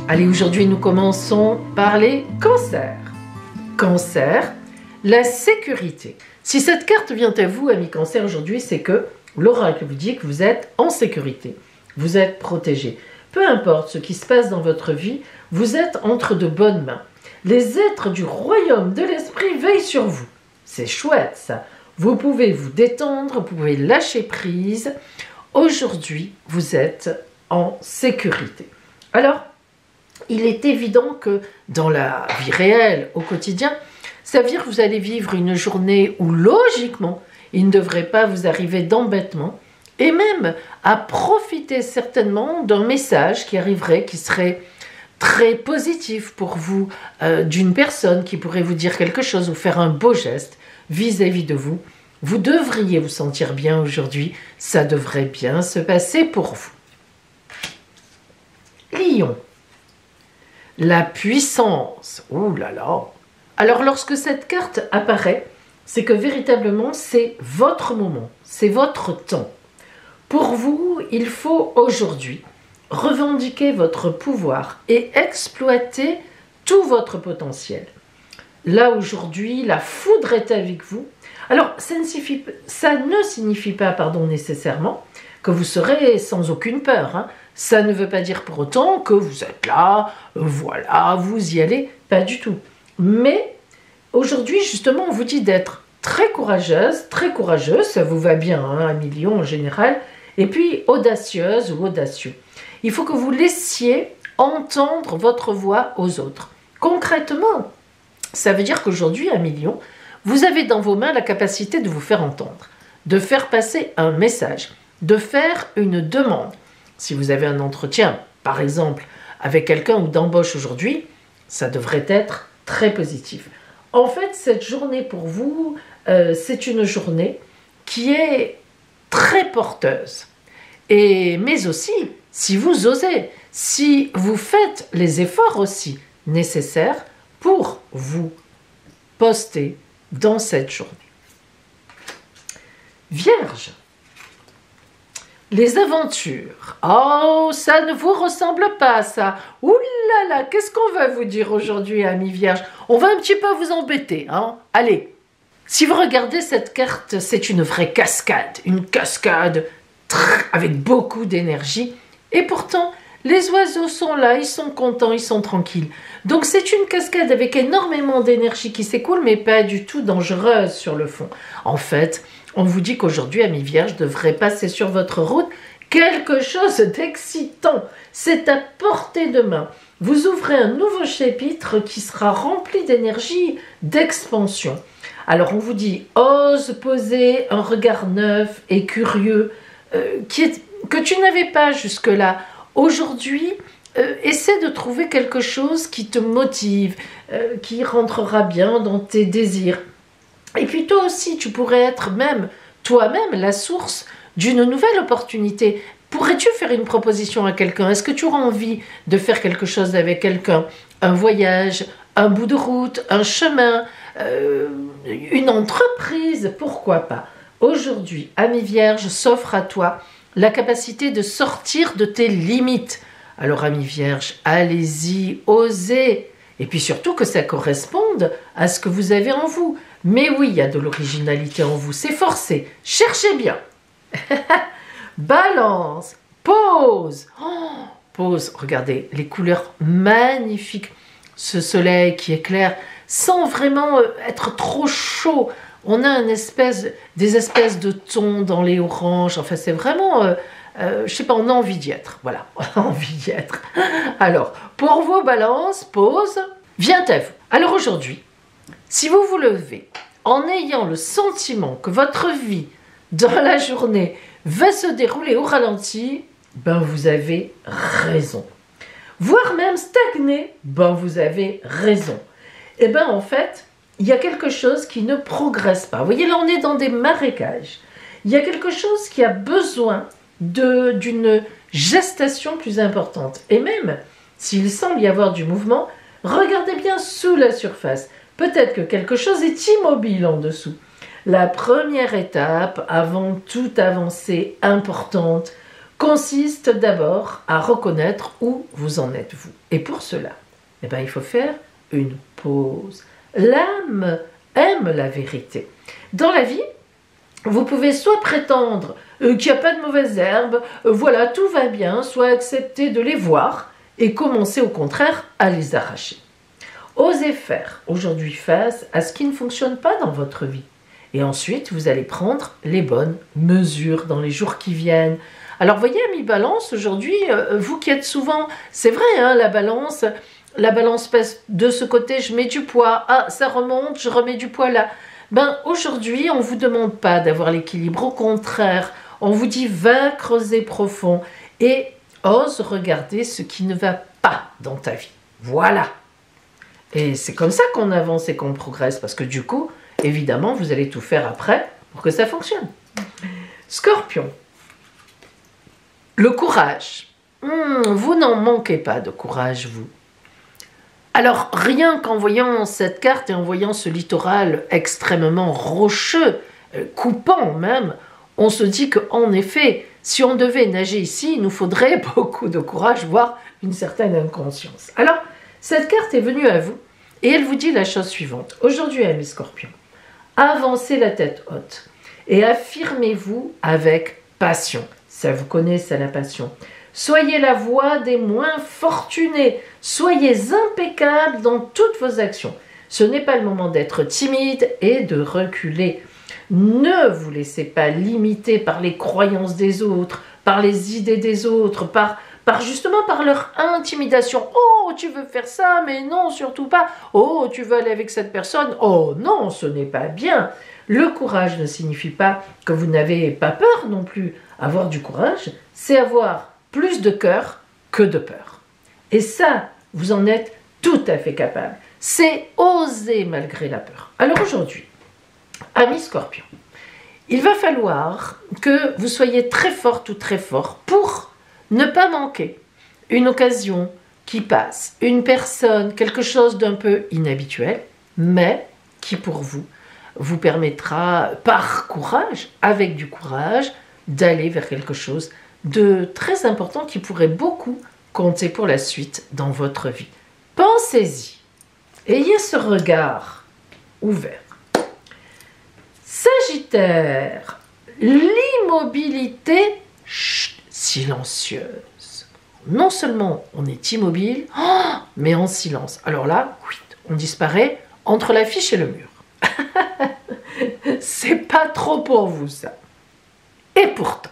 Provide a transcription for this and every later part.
Allez, aujourd'hui nous commençons par les cancers. Cancer, la sécurité. Si cette carte vient à vous, amis cancer, aujourd'hui, c'est que l'oracle vous dit que vous êtes en sécurité. Vous êtes protégé. Peu importe ce qui se passe dans votre vie, vous êtes entre de bonnes mains. Les êtres du royaume de l'esprit veillent sur vous. C'est chouette ça. Vous pouvez vous détendre, vous pouvez lâcher prise. Aujourd'hui, vous êtes en sécurité. Alors, il est évident que dans la vie réelle, au quotidien, ça veut dire que vous allez vivre une journée où logiquement, il ne devrait pas vous arriver d'embêtement et même à profiter certainement d'un message qui arriverait, qui serait très positif pour vous, d'une personne qui pourrait vous dire quelque chose ou faire un beau geste vis-à-vis de vous. Vous devriez vous sentir bien aujourd'hui, ça devrait bien se passer pour vous. Lion. La puissance. Ouh là là. Alors lorsque cette carte apparaît, c'est que véritablement c'est votre moment, c'est votre temps. Pour vous, il faut aujourd'hui revendiquer votre pouvoir et exploiter tout votre potentiel. Là aujourd'hui, la foudre est avec vous. Alors ça ne signifie pas nécessairement que vous serez sans aucune peur, hein. Ça ne veut pas dire pour autant que vous êtes là, voilà, vous y allez, pas du tout. Mais aujourd'hui, justement, on vous dit d'être très courageuse, ça vous va bien, hein, un million en général, et puis audacieuse ou audacieux. Il faut que vous laissiez entendre votre voix aux autres. Concrètement, ça veut dire qu'aujourd'hui, un million, vous avez dans vos mains la capacité de vous faire entendre, de faire passer un message, de faire une demande. Si vous avez un entretien, par exemple, avec quelqu'un ou d'embauche aujourd'hui, ça devrait être très positif. En fait, cette journée pour vous, c'est une journée qui est très porteuse. Mais aussi, si vous osez, si vous faites les efforts aussi nécessaires pour vous poster dans cette journée. Vierge. Les aventures. Oh, ça ne vous ressemble pas, ça. Ouh là là, qu'est-ce qu'on va vous dire aujourd'hui, amis vierges? On va un petit peu vous embêter, hein. Allez, si vous regardez cette carte, c'est une vraie cascade. Une cascade avec beaucoup d'énergie. Et pourtant, les oiseaux sont là, ils sont contents, ils sont tranquilles. Donc c'est une cascade avec énormément d'énergie qui s'écoule, mais pas du tout dangereuse sur le fond. En fait, on vous dit qu'aujourd'hui, amis vierges, devrait passer sur votre route quelque chose d'excitant. C'est à portée de main. Vous ouvrez un nouveau chapitre qui sera rempli d'énergie, d'expansion. Alors on vous dit, ose poser un regard neuf et curieux que tu n'avais pas jusque-là. Aujourd'hui, essaie de trouver quelque chose qui te motive, qui rentrera bien dans tes désirs. Et puis toi aussi, tu pourrais être même toi-même la source d'une nouvelle opportunité. Pourrais-tu faire une proposition à quelqu'un? Est-ce que tu auras envie de faire quelque chose avec quelqu'un? Un voyage, un bout de route, un chemin, une entreprise, pourquoi pas? Aujourd'hui, ami vierge, s'offre à toi la capacité de sortir de tes limites. Alors, ami vierge, allez-y, osez. Et puis surtout que ça corresponde à ce que vous avez en vous. Mais oui, il y a de l'originalité en vous, c'est forcé. Cherchez bien. Balance, pause. Oh, pause, regardez, les couleurs magnifiques. Ce soleil qui éclaire sans vraiment être trop chaud. On a des espèces de tons dans les oranges. Enfin, c'est vraiment... je sais pas, on a envie d'y être. Voilà, on a envie d'y être. Alors, pour vos balances, pause, vient à vous. Alors aujourd'hui, si vous vous levez en ayant le sentiment que votre vie dans la journée va se dérouler au ralenti, ben vous avez raison. Voire même stagner, ben vous avez raison. Et ben en fait, il y a quelque chose qui ne progresse pas. Vous voyez, là on est dans des marécages. Il y a quelque chose qui a besoin d'une gestation plus importante. Et même s'il semble y avoir du mouvement, regardez bien sous la surface. Peut-être que quelque chose est immobile en dessous. La première étape, avant toute avancée importante, consiste d'abord à reconnaître où vous en êtes vous. Et pour cela, eh ben, il faut faire une pause. L'âme aime la vérité. Dans la vie, vous pouvez soit prétendre qu'il n'y a pas de mauvaises herbes, voilà, tout va bien, soit accepter de les voir et commencer au contraire à les arracher. Osez faire aujourd'hui face à ce qui ne fonctionne pas dans votre vie. Et ensuite, vous allez prendre les bonnes mesures dans les jours qui viennent. Alors, voyez, ami Balance, aujourd'hui, vous qui êtes souvent, c'est vrai, hein, la balance pèse de ce côté, je mets du poids, ah, ça remonte, je remets du poids là. Ben, aujourd'hui, on ne vous demande pas d'avoir l'équilibre, au contraire, on vous dit va creuser profond et ose regarder ce qui ne va pas dans ta vie. Voilà. Et c'est comme ça qu'on avance et qu'on progresse, parce que du coup, évidemment, vous allez tout faire après pour que ça fonctionne. Scorpion. Le courage. Vous n'en manquez pas de courage, vous. Alors, rien qu'en voyant cette carte et en voyant ce littoral extrêmement rocheux, coupant même, on se dit qu'en effet, si on devait nager ici, il nous faudrait beaucoup de courage, voire une certaine inconscience. Alors, cette carte est venue à vous et elle vous dit la chose suivante. Aujourd'hui, amis Scorpion, avancez la tête haute et affirmez-vous avec passion. Ça vous connaît, ça la passion. Soyez la voix des moins fortunés. Soyez impeccables dans toutes vos actions. Ce n'est pas le moment d'être timide et de reculer. Ne vous laissez pas limiter par les croyances des autres, par les idées des autres, justement par leur intimidation. Oh, tu veux faire ça, mais non, surtout pas. Oh, tu veux aller avec cette personne. Oh non, ce n'est pas bien. Le courage ne signifie pas que vous n'avez pas peur non plus. Avoir du courage, c'est avoir plus de cœur que de peur. Et ça, vous en êtes tout à fait capable. C'est oser malgré la peur. Alors aujourd'hui, amis Scorpion, il va falloir que vous soyez très forte ou très fort pour ne pas manquer une occasion qui passe, une personne, quelque chose d'un peu inhabituel, mais qui pour vous, vous permettra par courage, avec du courage, d'aller vers quelque chose de très important qui pourrait beaucoup compter pour la suite dans votre vie. Pensez-y. Ayez ce regard ouvert. Sagittaire, l'immobilité silencieuse. Non seulement on est immobile, mais en silence. Alors là, on disparaît entre l'affiche et le mur. C'est pas trop pour vous ça. Et pourtant,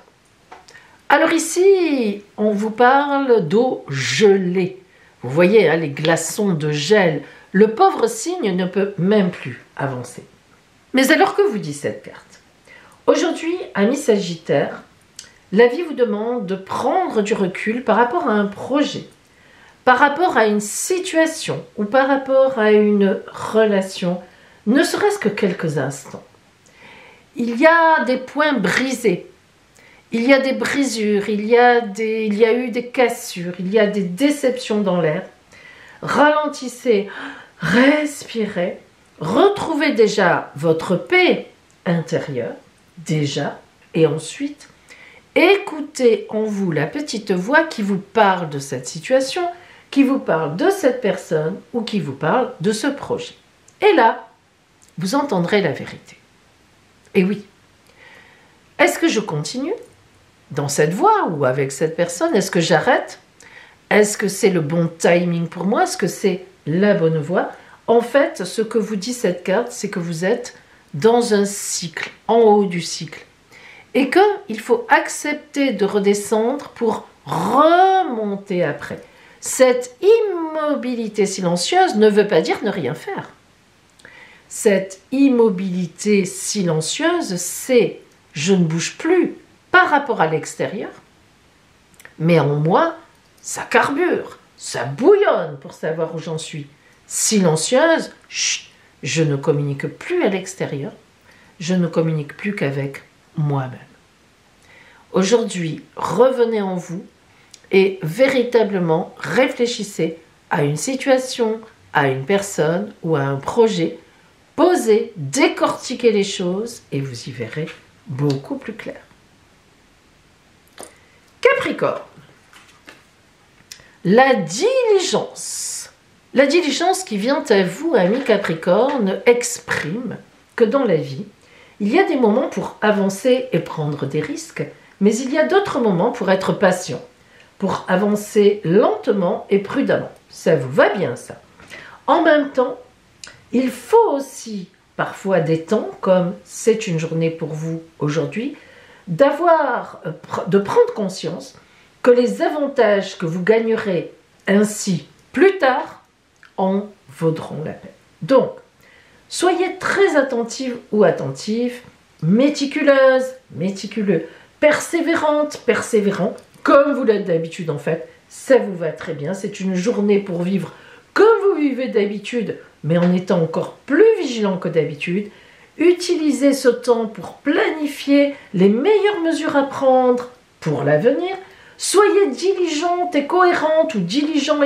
alors ici, on vous parle d'eau gelée. Vous voyez, hein, les glaçons de gel. Le pauvre cygne ne peut même plus avancer. Mais alors que vous dit cette carte? Aujourd'hui, amis Sagittaire, la vie vous demande de prendre du recul par rapport à un projet, par rapport à une situation ou par rapport à une relation, ne serait-ce que quelques instants. Il y a des points brisés. Il y a des brisures, il y a eu des cassures, il y a des déceptions dans l'air. Ralentissez, respirez, retrouvez déjà votre paix intérieure, déjà, et ensuite, écoutez en vous la petite voix qui vous parle de cette situation, qui vous parle de cette personne ou qui vous parle de ce projet. Et là, vous entendrez la vérité. Et oui, est-ce que je continue dans cette voie ou avec cette personne? Est-ce que j'arrête? Est-ce que c'est le bon timing pour moi? Est-ce que c'est la bonne voie? En fait, ce que vous dit cette carte, c'est que vous êtes dans un cycle, en haut du cycle. Et qu'il faut accepter de redescendre pour remonter après. Cette immobilité silencieuse ne veut pas dire ne rien faire. Cette immobilité silencieuse, c'est je ne bouge plus par rapport à l'extérieur, mais en moi, ça carbure, ça bouillonne pour savoir où j'en suis. Silencieuse, chut, je ne communique plus à l'extérieur, je ne communique plus qu'avec moi-même. Aujourd'hui, revenez en vous et véritablement réfléchissez à une situation, à une personne ou à un projet. Posez, décortiquez les choses et vous y verrez beaucoup plus clair. Capricorne, la diligence. La diligence qui vient à vous, ami Capricorne, exprime que dans la vie, il y a des moments pour avancer et prendre des risques, mais il y a d'autres moments pour être patient, pour avancer lentement et prudemment. Ça vous va bien, ça. En même temps, il faut aussi parfois des temps, comme c'est une journée pour vous aujourd'hui, de prendre conscience que les avantages que vous gagnerez ainsi plus tard en vaudront la peine. Donc, soyez très attentive ou attentif, méticuleuse, méticuleux, persévérante, persévérant, comme vous l'êtes d'habitude en fait, ça vous va très bien. C'est une journée pour vivre comme vous vivez d'habitude, mais en étant encore plus vigilant que d'habitude. Utilisez ce temps pour planifier les meilleures mesures à prendre pour l'avenir. Soyez diligente et cohérente ou diligent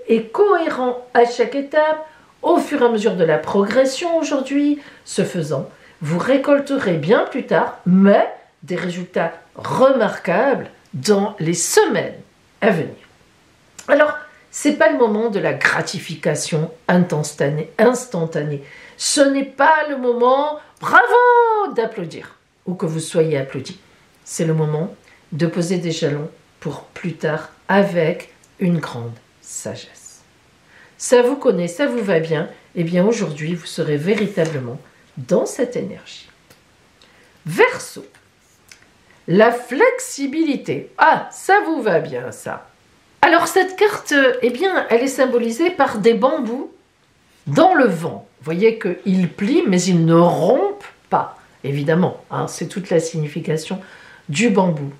et cohérent à chaque étape au fur et à mesure de la progression aujourd'hui. Ce faisant, vous récolterez bien plus tard, mais des résultats remarquables dans les semaines à venir. Alors, ce n'est pas le moment de la gratification instantanée. Ce n'est pas le moment, bravo, d'applaudir ou que vous soyez applaudi. C'est le moment de poser des jalons pour plus tard avec une grande sagesse. Ça vous connaît, ça vous va bien, eh bien aujourd'hui vous serez véritablement dans cette énergie. Verseau, la flexibilité. Ah, ça vous va bien ça. Alors cette carte, eh bien, elle est symbolisée par des bambous dans le vent. Vous voyez qu'ils plient, mais ils ne rompent pas. Évidemment, hein, c'est toute la signification du bambou.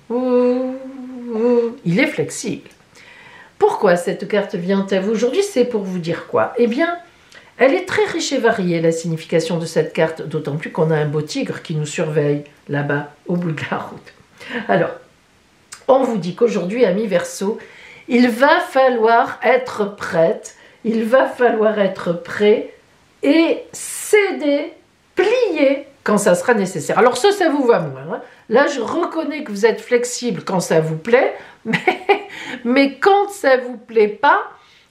Il est flexible. Pourquoi cette carte vient à vous aujourd'hui? C'est pour vous dire quoi? Eh bien, elle est très riche et variée, la signification de cette carte, d'autant plus qu'on a un beau tigre qui nous surveille là-bas, au bout de la route. Alors, on vous dit qu'aujourd'hui, amis Verseau, il va falloir être prête, il va falloir être prêt et céder, plier quand ça sera nécessaire. Alors ça vous va moins. Hein. Là, je reconnais que vous êtes flexible quand ça vous plaît, mais quand ça vous plaît pas,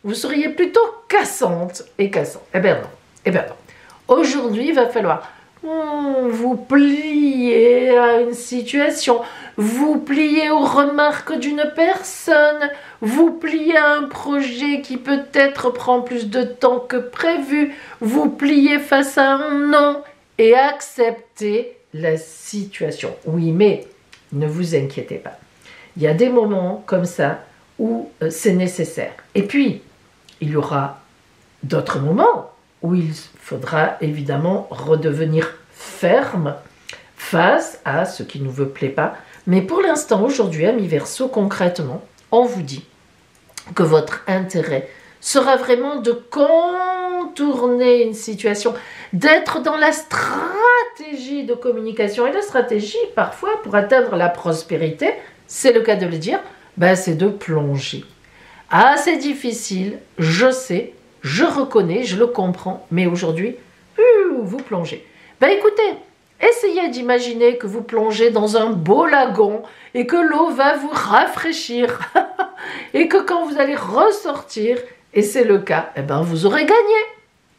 vous seriez plutôt cassante et cassant. Eh bien non, eh bien non. Aujourd'hui, il va falloir vous plier à une situation, vous plier aux remarques d'une personne, vous plier à un projet qui peut-être prend plus de temps que prévu, vous plier face à un non et accepter la situation. Oui, mais ne vous inquiétez pas. Il y a des moments comme ça où c'est nécessaire. Et puis, il y aura d'autres moments où il faudra évidemment redevenir ferme face à ce qui ne vous plaît pas. Mais pour l'instant, aujourd'hui, amis Verseau, concrètement, on vous dit que votre intérêt sera vraiment de contourner une situation, d'être dans la stratégie de communication. Et la stratégie, parfois, pour atteindre la prospérité, c'est le cas de le dire, c'est de plonger. Ah, c'est difficile, je sais, je reconnais, je le comprends, mais aujourd'hui, vous plongez. Écoutez, essayez d'imaginer que vous plongez dans un beau lagon et que l'eau va vous rafraîchir et que quand vous allez ressortir, et c'est le cas, vous aurez gagné.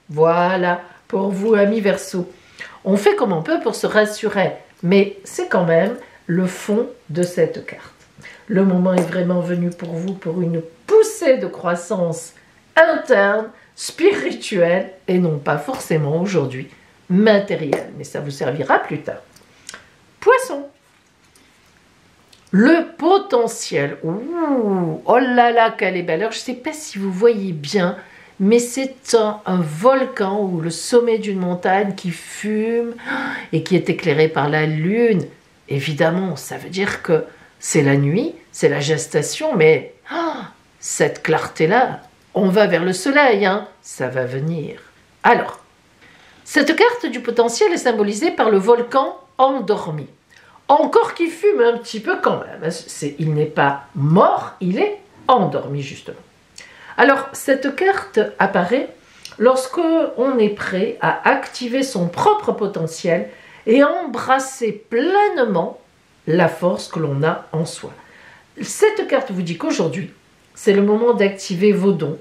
Voilà, pour vous, amis Verseau. On fait comme on peut pour se rassurer, mais c'est quand même le fond de cette carte. Le moment est vraiment venu pour vous pour une poussée de croissance interne, spirituelle, et non pas forcément aujourd'hui matérielle, mais ça vous servira plus tard. Poisson. Le potentiel. Ouh, oh là là, quelle est belle. Alors, je ne sais pas si vous voyez bien, mais c'est un volcan ou le sommet d'une montagne qui fume et qui est éclairé par la lune. Évidemment, ça veut dire que c'est la nuit, c'est la gestation, mais cette clarté-là, on va vers le soleil, hein, ça va venir. Alors, cette carte du potentiel est symbolisée par le volcan endormi. Encore qui fume un petit peu quand même. Il n'est pas mort, il est endormi justement. Alors, cette carte apparaît lorsque on est prêt à activer son propre potentiel et à embrasser pleinement la force que l'on a en soi. Cette carte vous dit qu'aujourd'hui, c'est le moment d'activer vos dons.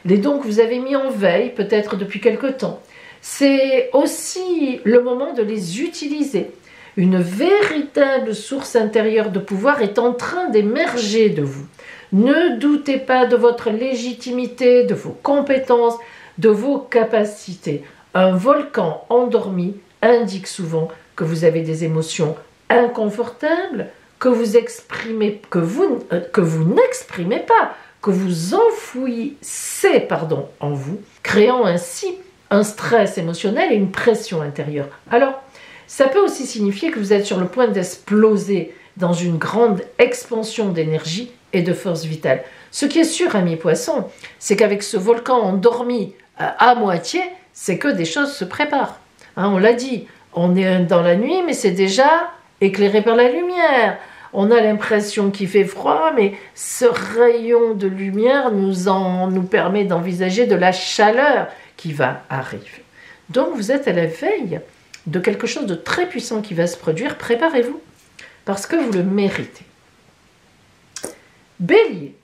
Les dons que vous avez mis en veille, peut-être depuis quelque temps. C'est aussi le moment de les utiliser. Une véritable source intérieure de pouvoir est en train d'émerger de vous. Ne doutez pas de votre légitimité, de vos compétences, de vos capacités. Un volcan endormi indique souvent que vous avez des émotions inconfortables, que vous n'exprimez pas, que vous enfouissez en vous, créant ainsi un stress émotionnel et une pression intérieure. Alors, ça peut aussi signifier que vous êtes sur le point d'exploser dans une grande expansion d'énergie et de force vitale. Ce qui est sûr, amis poissons, c'est qu'avec ce volcan endormi à moitié, c'est que des choses se préparent. Hein, on l'a dit, on est dans la nuit, mais c'est déjà éclairé par la lumière. On a l'impression qu'il fait froid, mais ce rayon de lumière nous permet d'envisager de la chaleur qui va arriver. Donc vous êtes à la veille de quelque chose de très puissant qui va se produire. Préparez-vous, parce que vous le méritez. Bélier.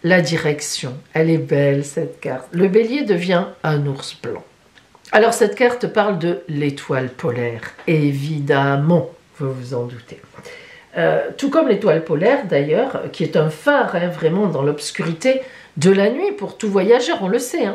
La direction, elle est belle cette carte. Le bélier devient un ours blanc. Alors cette carte parle de l'étoile polaire, évidemment, vous vous en doutez. Tout comme l'étoile polaire d'ailleurs, qui est un phare vraiment dans l'obscurité de la nuit pour tout voyageur, on le sait.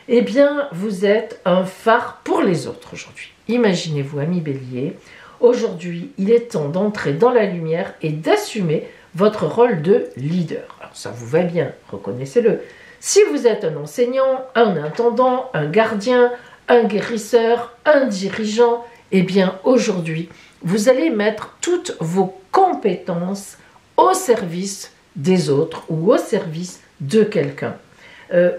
Eh bien, vous êtes un phare pour les autres aujourd'hui. Imaginez-vous, ami bélier, aujourd'hui, il est temps d'entrer dans la lumière et d'assumer votre rôle de leader. Alors ça vous va bien, reconnaissez-le. Si vous êtes un enseignant, un intendant, un gardien, un guérisseur, un dirigeant, eh bien aujourd'hui, vous allez mettre toutes vos compétences au service des autres ou au service de quelqu'un.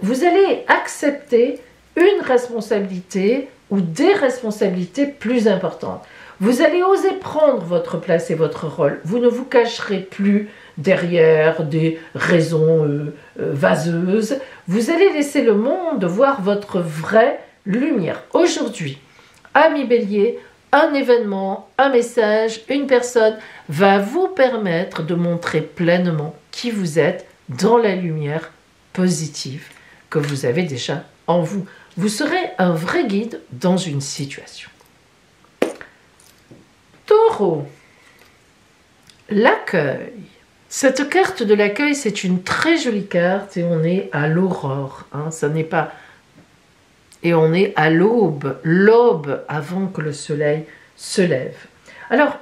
Vous allez accepter une responsabilité ou des responsabilités plus importantes. Vous allez oser prendre votre place et votre rôle. Vous ne vous cacherez plus derrière des raisons vaseuses. Vous allez laisser le monde voir votre vraie lumière. Aujourd'hui, ami bélier, un événement, un message, une personne va vous permettre de montrer pleinement qui vous êtes dans la lumière positive que vous avez déjà en vous. Vous serez un vrai guide dans une situation. Taureau, l'accueil. Cette carte de l'accueil, c'est une très jolie carte et on est à l'aurore. Ça n'est pas... Et on est à l'aube, avant que le soleil se lève. Alors,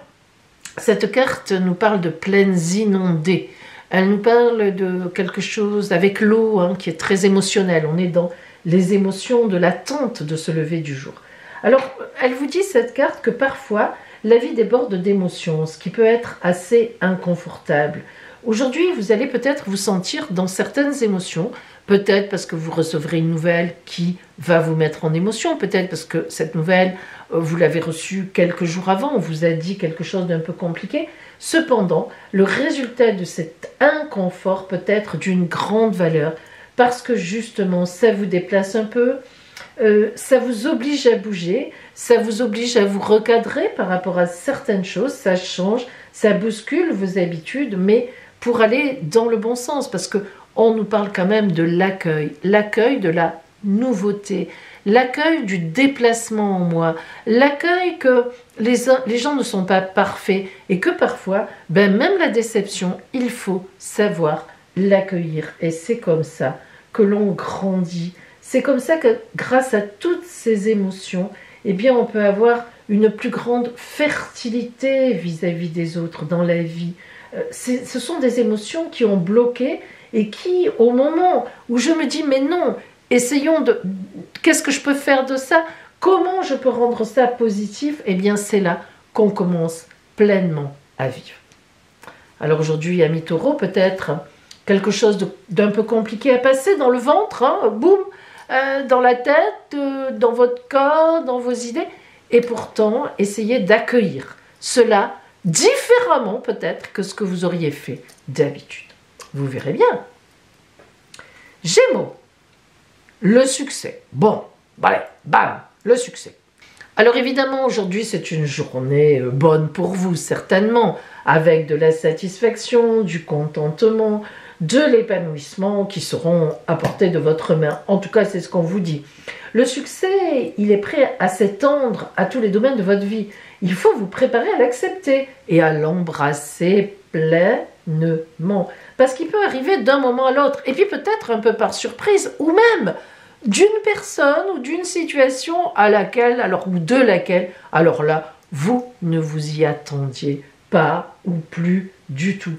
cette carte nous parle de plaines inondées. Elle nous parle de quelque chose avec l'eau qui est très émotionnel. On est dans les émotions de l'attente de ce lever du jour. Alors, elle vous dit, cette carte, que parfois, la vie déborde d'émotions, ce qui peut être assez inconfortable. Aujourd'hui, vous allez peut-être vous sentir dans certaines émotions, peut-être parce que vous recevrez une nouvelle qui va vous mettre en émotion, peut-être parce que cette nouvelle, vous l'avez reçue quelques jours avant, on vous a dit quelque chose d'un peu compliqué. Cependant, le résultat de cet inconfort peut être d'une grande valeur, parce que justement, ça vous déplace un peu, ça vous oblige à bouger, ça vous oblige à vous recadrer par rapport à certaines choses, ça change, ça bouscule vos habitudes, mais pour aller dans le bon sens, parce qu'on nous parle quand même de l'accueil de la nouveauté, l'accueil du déplacement en moi, l'accueil que les gens ne sont pas parfaits et que parfois, même la déception, il faut savoir l'accueillir. Et c'est comme ça que l'on grandit. C'est comme ça que grâce à toutes ces émotions, eh bien, on peut avoir une plus grande fertilité vis-à-vis des autres dans la vie. Ce sont des émotions qui ont bloqué et qui, au moment où je me dis, mais non, essayons de... Qu'est-ce que je peux faire de ça? Comment je peux rendre ça positif? Eh bien, c'est là qu'on commence pleinement à vivre. Alors aujourd'hui, ami Taureau, peut-être quelque chose d'un peu compliqué à passer dans le ventre, boum, dans la tête, dans votre corps, dans vos idées. Et pourtant, essayez d'accueillir cela différemment peut-être que ce que vous auriez fait d'habitude. Vous verrez bien. Gémeaux, le succès. Bon, allez, bam, le succès. Alors évidemment, aujourd'hui, c'est une journée bonne pour vous, certainement, avec de la satisfaction, du contentement, de l'épanouissement qui seront à portée de votre main. En tout cas, c'est ce qu'on vous dit. Le succès, il est prêt à s'étendre à tous les domaines de votre vie. Il faut vous préparer à l'accepter et à l'embrasser pleinement. Parce qu'il peut arriver d'un moment à l'autre, et puis peut-être un peu par surprise, ou même d'une personne ou d'une situation à laquelle, alors ou de laquelle, alors là, vous ne vous y attendiez pas ou plus du tout.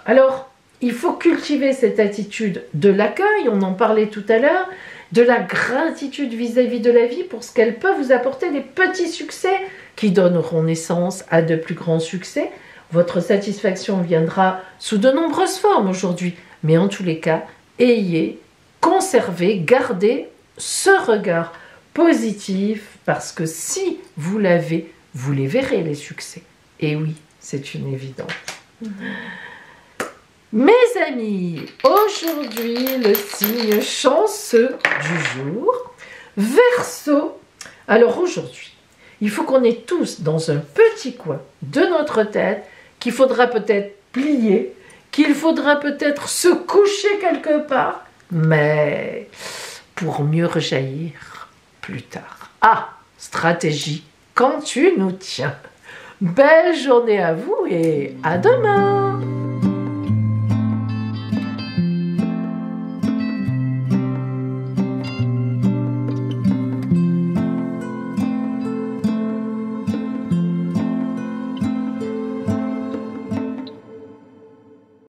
Alors, il faut cultiver cette attitude de l'accueil, on en parlait tout à l'heure, de la gratitude vis-à-vis de la vie pour ce qu'elle peut vous apporter, des petits succès qui donneront naissance à de plus grands succès. Votre satisfaction viendra sous de nombreuses formes aujourd'hui, mais en tous les cas, conservez, gardez ce regard positif, parce que si vous l'avez, vous les verrez, les succès. Et oui, c'est une évidence. Mes amis, aujourd'hui, le signe chanceux du jour, Verseau. Alors aujourd'hui, il faut qu'on ait tous dans un petit coin de notre tête qu'il faudra peut-être plier, qu'il faudra peut-être se coucher quelque part, mais pour mieux rejaillir plus tard. Ah, stratégie, quand tu nous tiens. Belle journée à vous et à demain!